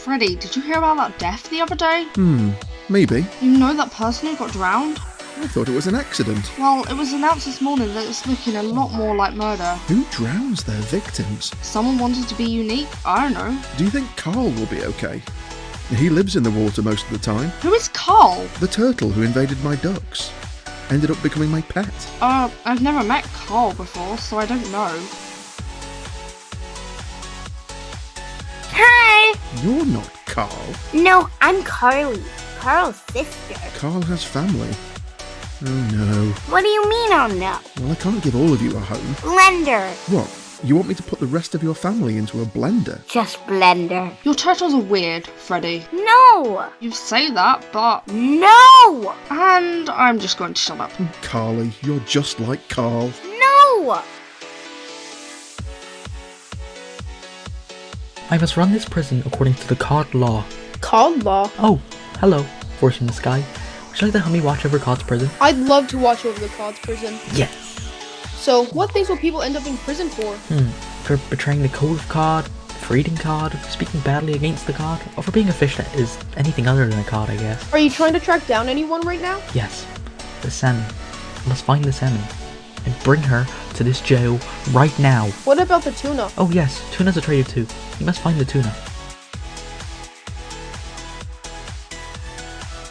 Freddie, did you hear about that death the other day? Maybe. You know that person who got drowned? I thought it was an accident. Well, it was announced this morning that it's looking a lot more like murder. Who drowns their victims? Someone wanted to be unique? I don't know. Do you think Carl will be okay? He lives in the water most of the time. Who is Carl? The turtle who invaded my ducks. Ended up becoming my pet. I've never met Carl before, so I don't know. Hi! You're not Carl. No, I'm Carly. Carl's sister. Carl has family. Oh no. What do you mean, oh no? Well, I can't give all of you a home. Blender. What? You want me to put the rest of your family into a blender? Just blender. Your turtles are weird, Freddie. No! You say that, but... No! And I'm just going to shut up. Carly, you're just like Carl. No! I must run this prison according to the cod law. Cod law? Oh, hello, voice in the sky. Would you like to help me watch over Cod's prison? I'd love to watch over the Cod's prison. Yes. So, what things will people end up in prison for? For betraying the code of Cod, for eating Cod, for speaking badly against the Cod, or for being a fish that is anything other than a Cod, I guess. Are you trying to track down anyone right now? Yes, the salmon. I must find the salmon and bring her to this jail right now. What about the tuna? Oh yes, Tuna's a traitor too. You must find the tuna.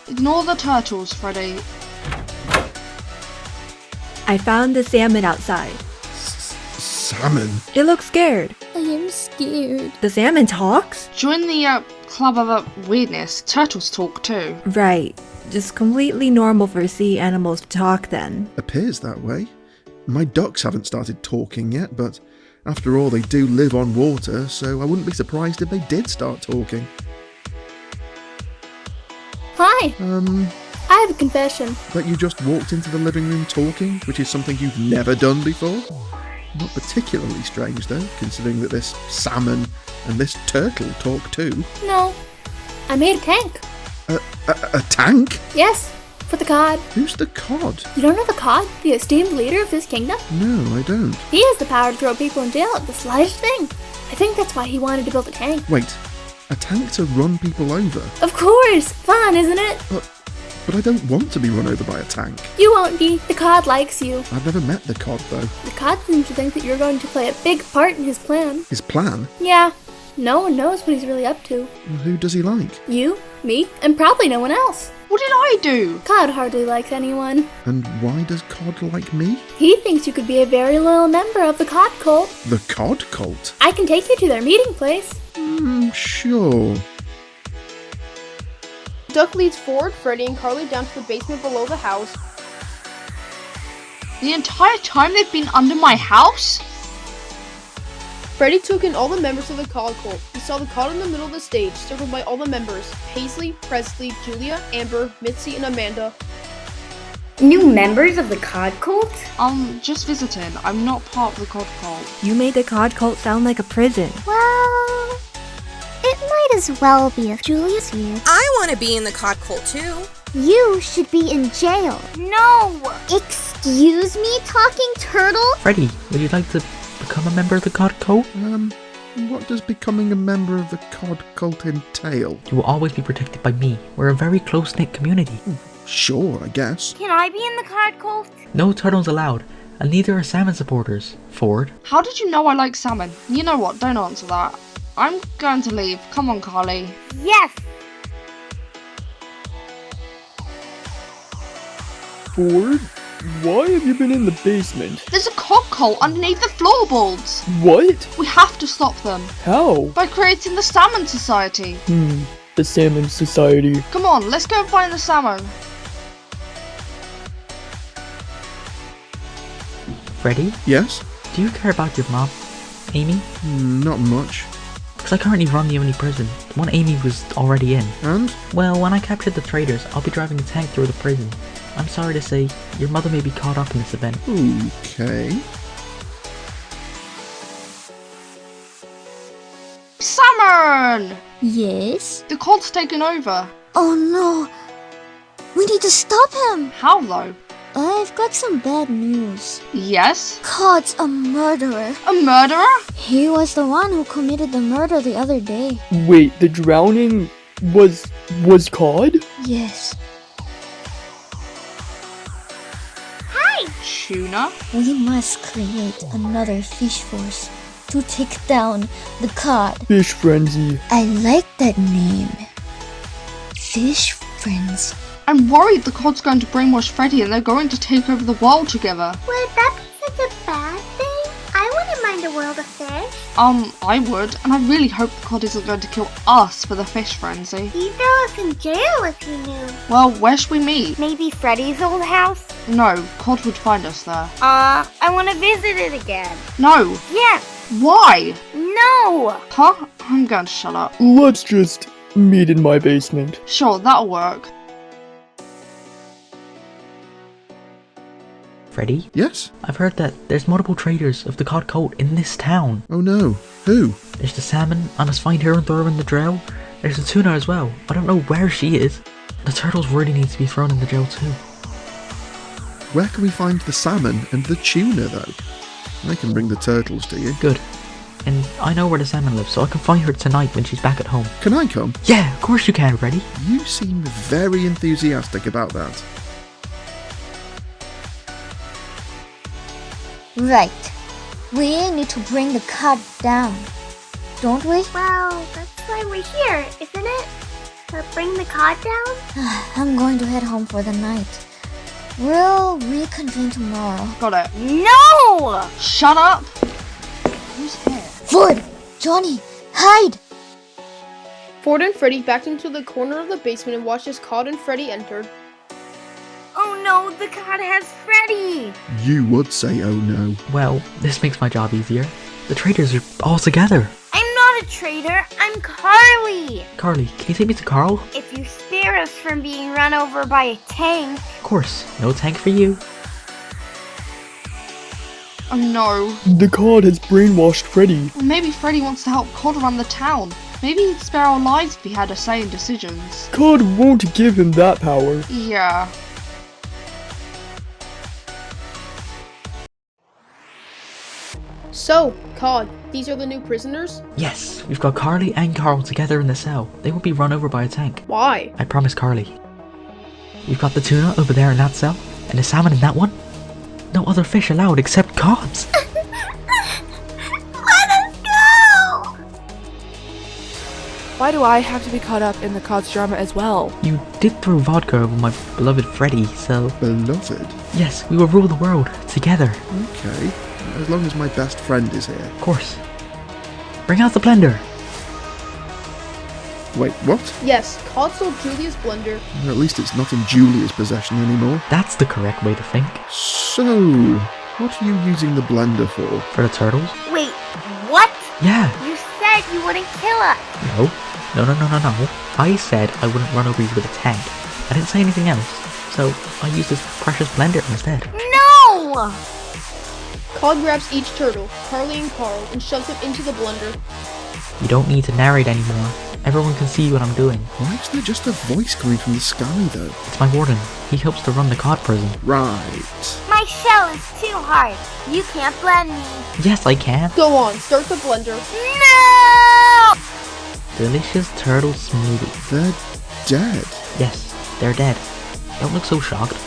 Ignore the turtles, Freddie. I found the salmon outside. Salmon? It looks scared. I am scared. The salmon talks? Join the, Club of Weirdness. Turtles talk too. Right. Just completely normal for sea animals to talk then. Appears that way. My ducks haven't started talking yet, but after all, they do live on water, so I wouldn't be surprised if they did start talking. Hi. I have a confession. That you just walked into the living room talking, which is something you've never done before? Not particularly strange though, considering that this salmon and this turtle talk too. No. I made a tank. A tank? Yes, for the cod. Who's the cod? You don't know the cod, the esteemed leader of this kingdom? No, I don't. He has the power to throw people in jail at the slightest thing. I think that's why he wanted to build a tank. Wait, a tank to run people over? Of course! Fun, isn't it? But I don't want to be run over by a tank. You won't be. The cod likes you. I've never met the cod though. The cod seems to think that you're going to play a big part in his plan. His plan? Yeah. No one knows what he's really up to. Well, who does he like? You, me, and probably no one else. What did I do? Cod hardly likes anyone. And why does Cod like me? He thinks you could be a very loyal member of the cod cult. The Cod cult? I can take you to their meeting place. Sure. Duck leads forward Freddie and Carly down to the basement below the house. The entire time they've been under my house? Freddie took in all the members of the cod cult. He saw the cod in the middle of the stage, circled by all the members: Paisley, Presley, Julia, Amber, Mitzie, and Amanda. New members of the cod cult? Just visiting. I'm not part of the cod cult. You made the cod cult sound like a prison. Well, it might as well be if Julia's here. I want to be in the cod cult too. You should be in jail. No! Excuse me, talking turtle? Freddie, would you like to become a member of the Cod Cult? What does becoming a member of the Cod cult entail? You will always be protected by me. We're a very close-knit community. Sure, I guess. Can I be in the cod cult? No turtles allowed, and neither are salmon supporters. Ford. How did you know I like salmon? You know what, don't answer that. I'm going to leave. Come on, Carly. Yes! Ford, why have you been in the basement? There's a cod cult underneath the floorboards. What? We have to stop them. How? By creating the Salmon Society. The Salmon Society. Come on, let's go and find the salmon. Freddie, Yes? do you care about your mom, Amy? Not much. Because I currently run the only prison, the one Amy was already in. And? Well, when I captured the traitors, I'll be driving a tank through the prison. I'm sorry to say, your mother may be caught up in this event. Okay. Salmon! Yes? The cult's taken over. Oh no. We need to stop him. How though? I've got some bad news. Yes? Cod's a murderer. A murderer? He was the one who committed the murder the other day. Wait, the drowning was Cod? Yes. Tuna? We must create another fish force to take down the cod. Fish frenzy. I like that name. Fish Frenzy. I'm worried the cod's going to brainwash Freddie and they're going to take over the world together. Would that be such a bad thing? I wouldn't mind a world of fish. I would, and I really hope the cod isn't going to kill us for the fish frenzy. He'd throw us in jail if he knew. Well, where should we meet? Maybe Freddy's old house? No, cod would find us there. I want to visit it again. No. Yes. Why? No. Huh? I'm going to shut up. Let's just meet in my basement. Sure, that'll work. Freddie? Yes? I've heard that there's multiple traders of the cod cult in this town. Oh no. Who? There's the salmon, I must find her and throw her in the drill. There's the tuna as well. I don't know where she is. The turtles really need to be thrown in the drill too. Where can we find the salmon and the tuna though? I can bring the turtles to you. Good. And I know where the salmon lives, so I can find her tonight when she's back at home. Can I come? Yeah, of course you can, Freddie. You seem very enthusiastic about that. Right. We need to bring the cod down, don't we? Well, that's why we're here, isn't it? To bring the cod down? I'm going to head home for the night. We'll reconvene tomorrow. Got it. No! Shut up! Who's here? Ford! Johnny! Hide! Ford and Freddie backed into the corner of the basement and watched as Cod and Freddie entered. Oh no, the cod has Freddy! You would say oh no. Well, this makes my job easier. The traders are all together. I'm not a traitor, I'm Carly! Carly, can you take me to Carl? If you spare us from being run over by a tank. Of course, no tank for you. Oh no. The cod has brainwashed Freddie. Well, maybe Freddie wants to help Cod run the town. Maybe he'd spare our lives if he had a say in decisions. Cod won't give him that power. Yeah. So, Cod, these are the new prisoners? Yes, we've got Carly and Carl together in the cell. They won't be run over by a tank. Why? I promise Carly. We've got the tuna over there in that cell, and the salmon in that one. No other fish allowed except cods. Let us go! Why do I have to be caught up in the cod's drama as well? You did throw vodka over my beloved Freddie, so... Beloved? Yes, we will rule the world together. Okay. As long as my best friend is here. Of course. Bring out the blender. Wait, what? Yes, Cod stole Julia's blender. Well, at least it's not in Julia's possession anymore. That's the correct way to think. So, what are you using the blender for? For the turtles? Wait, what? Yeah. You said you wouldn't kill us. No. No. I said I wouldn't run over you with a tank. I didn't say anything else. So, I used this precious blender instead. No! Cod grabs each turtle, Carly and Carl, and shoves them into the blender. You don't need to narrate anymore. Everyone can see what I'm doing. Why is there just a voice coming from the sky, though? It's my warden. He helps to run the cod prison. Right. My shell is too hard. You can't blend me. Yes, I can. Go on, start the blender. No! Delicious turtle smoothie. They're dead. Yes, they're dead. Don't look so shocked.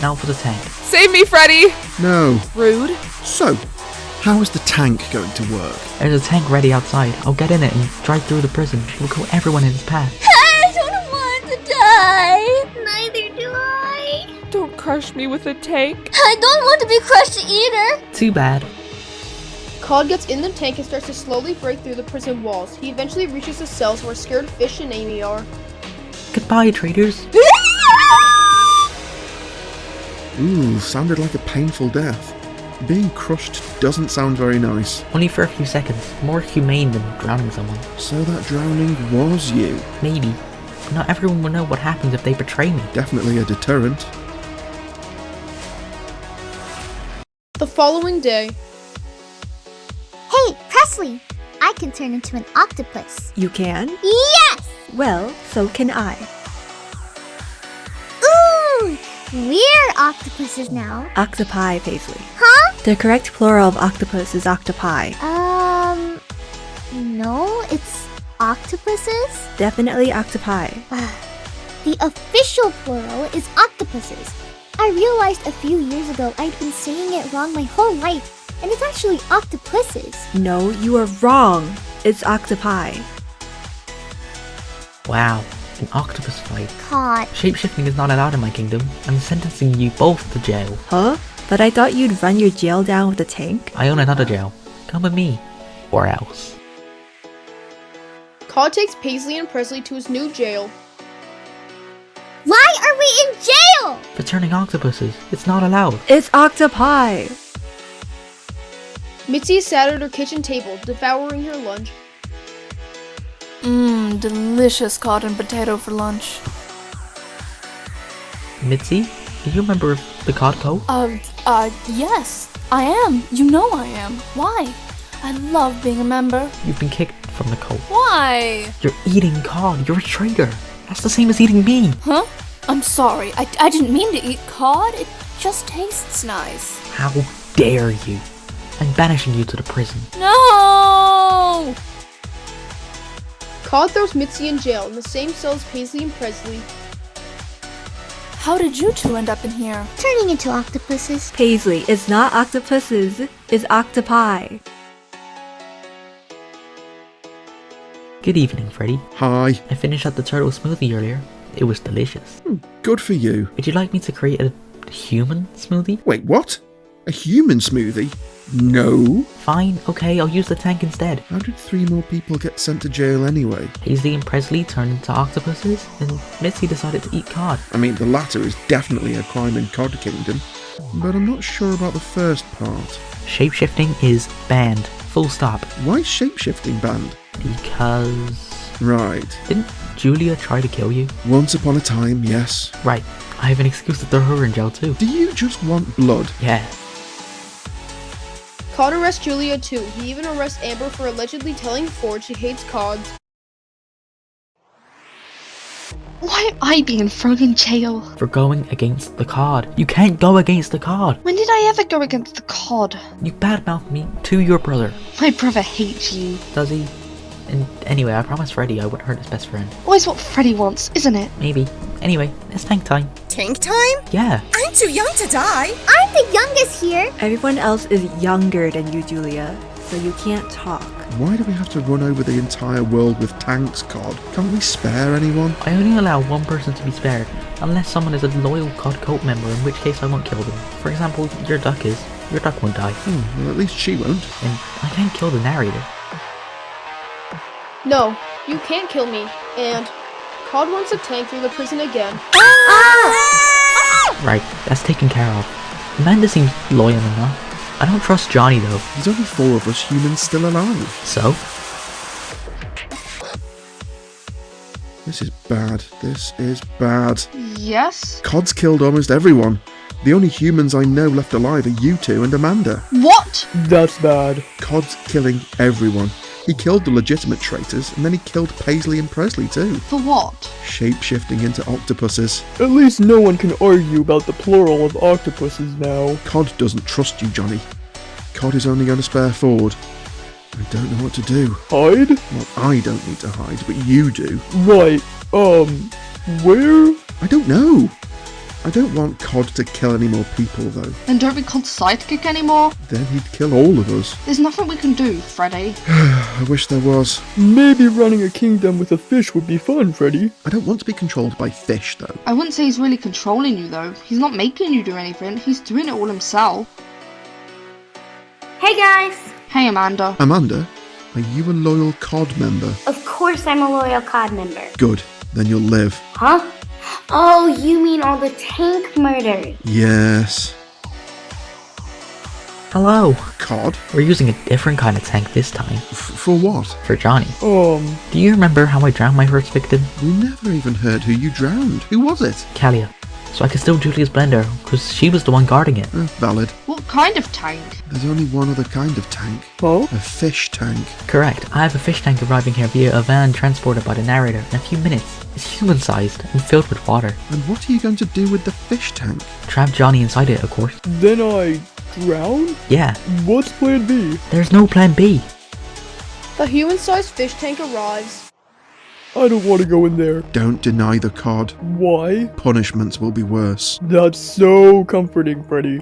Now for the tank. Save me, Freddie! No. Rude. So, how is the tank going to work? There's a tank ready outside. I'll get in it and drive through the prison. We'll kill everyone in its path. I don't want to die! Neither do I. Don't crush me with a tank. I don't want to be crushed either! Too bad. Cod gets in the tank and starts to slowly break through the prison walls. He eventually reaches the cells where scared fish and Amy are. Goodbye, traitors. Ooh, sounded like a painful death. Being crushed doesn't sound very nice. Only for a few seconds. More humane than drowning someone. So that drowning was you. Maybe. But not everyone will know what happens if they betray me. Definitely a deterrent. The following day. Hey, Presley! I can turn into an octopus. You can? Yes! Well, so can I. Ooh! We're octopuses now. Octopi, Paisley. Huh? The correct plural of octopus is octopi. No, it's octopuses? Definitely octopi. The official plural is octopuses. I realized a few years ago I'd been saying it wrong my whole life, and it's actually octopuses. No, you are wrong. It's octopi. Wow, an octopus fight. Caught. Shapeshifting is not allowed in my kingdom. I'm sentencing you both to jail. Huh? But I thought you'd run your jail down with a tank? I own another jail. Come with me. Or else. Cod takes Paisley and Presley to his new jail. Why are we in jail? For turning octopuses, it's not allowed. It's octopi! Mitzie sat at her kitchen table, devouring her lunch. Mmm, delicious cod and potato for lunch. Mitzie, do you remember the cod coat? Yes, I am. You know I am. Why? I love being a member. You've been kicked from the cult. Why? You're eating cod. You're a traitor. That's the same as eating me. Huh? I'm sorry. I didn't mean to eat cod. It just tastes nice. How dare you? I'm banishing you to the prison. No! Cod throws Mitzie in jail in the same cell as Paisley and Presley. How did you two end up in here? Turning into octopuses. Paisley, it's not octopuses. It's octopi. Good evening, Freddie. Hi. I finished up the turtle smoothie earlier. It was delicious. Good for you. Would you like me to create a human smoothie? Wait, what? A human smoothie? No. Fine, okay, I'll use the tank instead. How did 3 more people get sent to jail anyway? Paisley and Presley turned into octopuses, and Mitzie decided to eat cod. I mean, the latter is definitely a crime in Cod Kingdom, but I'm not sure about the first part. Shapeshifting is banned. Full stop. Why is shapeshifting banned? Because... Right. Didn't Julia try to kill you? Once upon a time, yes. Right. I have an excuse to throw her in jail too. Do you just want blood? Yeah. Cod arrests Julia too. He even arrests Amber for allegedly telling Ford she hates cods. Why am I being thrown in jail? For going against the cod. You can't go against the cod. When did I ever go against the cod? You badmouthed me to your brother. My brother hates you. Does he? And anyway, I promised Freddie I wouldn't hurt his best friend. Always what Freddie wants, isn't it? Maybe. Anyway, it's tank time. Tank time? Yeah. I'm too young to die. I'm the youngest here. Everyone else is younger than you, Julia, so you can't talk. Why do we have to run over the entire world with tanks, Cod? Can't we spare anyone? I only allow one person to be spared, unless someone is a loyal cod cult member, in which case I won't kill them. For example, your duck is. Your duck won't die. Well, at least she won't. And I can't kill the narrator. No, you can't kill me. And Cod runs the tank through the prison again. Right, that's taken care of. Amanda seems loyal enough. I don't trust Johnny though. There's only 4 of us humans still alive. So? This is bad. This is bad. Yes? Cod's killed almost everyone. The only humans I know left alive are you 2 and Amanda. What? That's bad. Cod's killing everyone. He killed the legitimate traitors, and then he killed Paisley and Presley too. For what? Shape-shifting into octopuses. At least no one can argue about the plural of octopuses now. Cod doesn't trust you, Johnny. Cod is only going to spare Ford. I don't know what to do. Hide? Well, I don't need to hide, but you do. Right, where? I don't know. I don't want Cod to kill any more people, though. Then don't become sidekick anymore? Then he'd kill all of us. There's nothing we can do, Freddie. I wish there was. Maybe running a kingdom with a fish would be fun, Freddie. I don't want to be controlled by fish, though. I wouldn't say he's really controlling you, though. He's not making you do anything. He's doing it all himself. Hey guys! Hey, Amanda. Amanda, are you a loyal Cod member? Of course I'm a loyal COD member. Good. Then you'll live. Huh? Oh, you mean all the tank murders? Yes. Hello. Cod? We're using a different kind of tank this time. For what? For Johnny. Do you remember how I drowned my first victim? We never even heard who you drowned. Who was it? Kalia. So I could steal Julia's blender, because she was the one guarding it. Valid. What What kind of tank? There's only one other kind of tank. Huh? A fish tank. Correct. I have a fish tank arriving here via a van transported by the narrator in a few minutes. It's human-sized and filled with water. And what are you going to do with the fish tank? Trap Johnny inside it, of course. Then I drown? Yeah, What's plan B? there's no plan B. The human-sized fish tank arrives. I don't want to go in there. Don't deny the cod. Why? Punishments will be worse. That's so comforting, Freddie.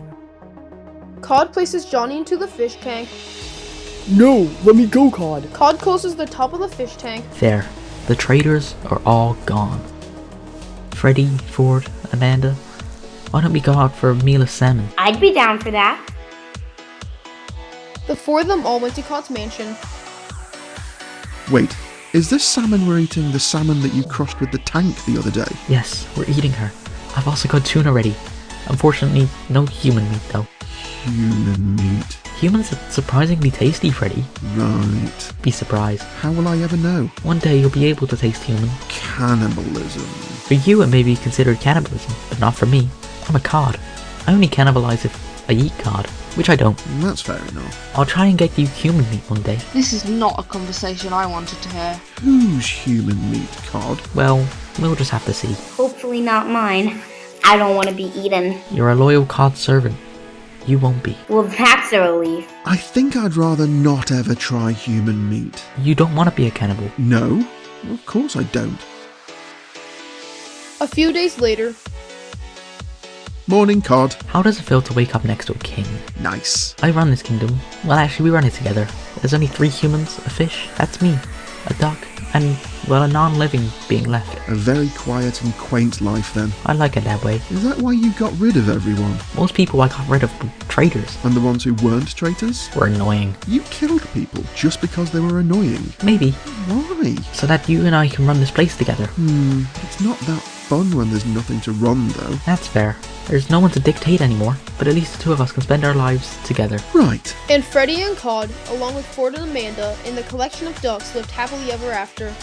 Cod places Johnny into the fish tank. No, let me go, Cod. Cod closes the top of the fish tank. There, the traitors are all gone. Freddie, Ford, Amanda, why don't we go out for a meal of salmon? I'd be down for that. The four of them all went to Cod's mansion. Wait, is this salmon we're eating the salmon that you crossed with the tank the other day? Yes, we're eating her. I've also got tuna ready. Unfortunately, no human meat though. Human meat. Humans are surprisingly tasty, Freddie. Right. Be surprised. How will I ever know? One day you'll be able to taste human. Cannibalism. For you it may be considered cannibalism, but not for me. I'm a cod. I only cannibalize if I eat cod, which I don't. That's fair enough. I'll try and get you human meat one day. This is not a conversation I wanted to hear. Who's human meat, cod? Well, we'll just have to see. Hopefully not mine. I don't want to be eaten. You're a loyal cod servant. You won't be. Well, that's a relief. I think I'd rather not ever try human meat. You don't want to be a cannibal. No, of course I don't. A few days later, Morning, cod. How does it feel to wake up next to a king? Nice. I run this kingdom. Well, actually, we run it together. There's only 3 humans, a fish, that's me, a duck, and, well, a non-living being left. A very quiet and quaint life then. I like it that way. Is that why you got rid of everyone? Most people I got rid of were traitors. And the ones who weren't traitors? Were annoying. You killed people just because they were annoying. Maybe. Why? So that you and I can run this place together. It's not that fun when there's nothing to run though. That's fair. There's no one to dictate anymore, but at least the 2 of us can spend our lives together. Right. and Freddie and Cod, along with Ford and Amanda, and the collection of ducks lived happily ever after.